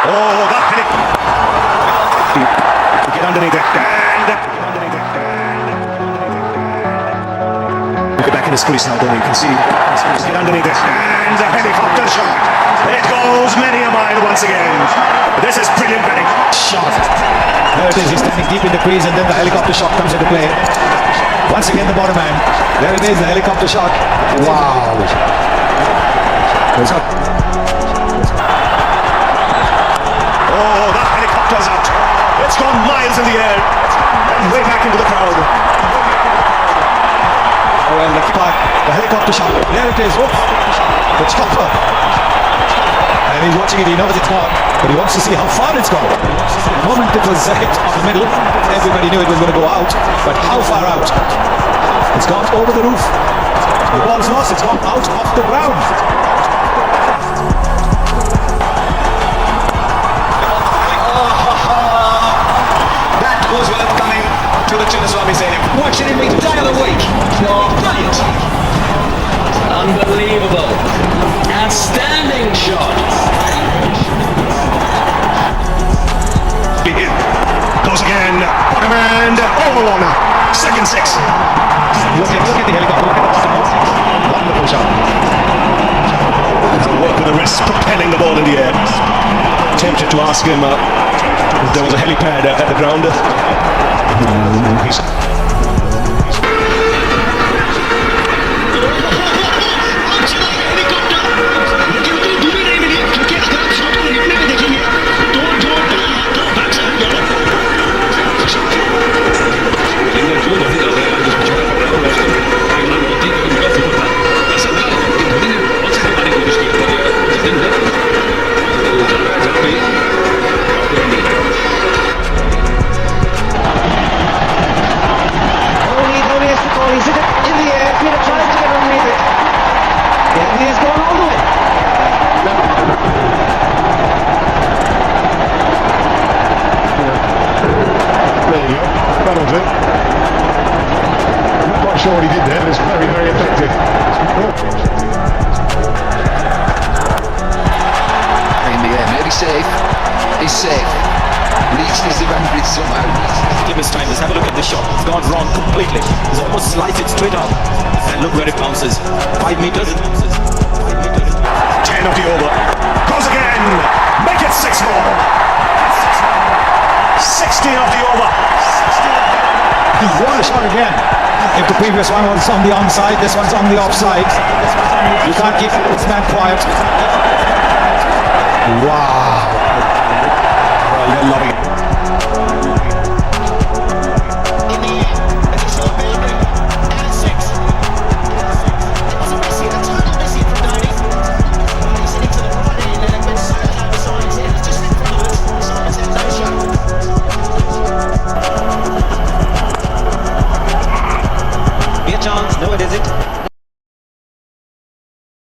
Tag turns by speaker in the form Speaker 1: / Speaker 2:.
Speaker 1: Oh, that get underneath it. Get back in his crease now, Dhoni. You can see. Get underneath it. And a helicopter shot. It goes many a mile once again. This is brilliant batting.
Speaker 2: Shot. There it is. He's standing deep in the crease, and then the helicopter shot comes into play. Once again, the bottom man. There it is, the helicopter shot. Wow.
Speaker 1: Oh, that helicopter's out. It's gone miles in the air and way back into the crowd.
Speaker 2: Oh, well, the helicopter shot. There it is. Oof. The chopper. And he's watching it. He knows it's gone, but he wants to see how far it's gone. The moment it was hit on the middle, everybody knew it was going to go out. But how far out? It's gone over the roof. The ball's lost. It's gone out off the ground. That was worth coming to the Chinnaswamy Stadium. Watching him each day of the week. Oh, brilliant.
Speaker 3: Unbelievable. Outstanding shot.
Speaker 1: Begin. Goes again. Bottom and all on. Second six.
Speaker 2: Look at the helicopter. Look at the bottom. Wonderful shot.
Speaker 1: Work with the wrist, propelling the ball in the air. Tempted to ask him if there was a helipad at the ground. He's
Speaker 4: sure what he did there, but it's very, very effective.
Speaker 5: In the air, maybe safe. He's safe. Reaches the boundary somehow.
Speaker 2: Give us time. Let's have a look at the shot. It's gone wrong completely. It's almost sliced it straight up. And look where it bounces. 5 meters.
Speaker 1: 10 of the over. Goes again. Make it 6 more. 60 of the over.
Speaker 2: What a shot again. If the previous one was on the onside, this one's on the offside. You can't keep this man quiet. Wow.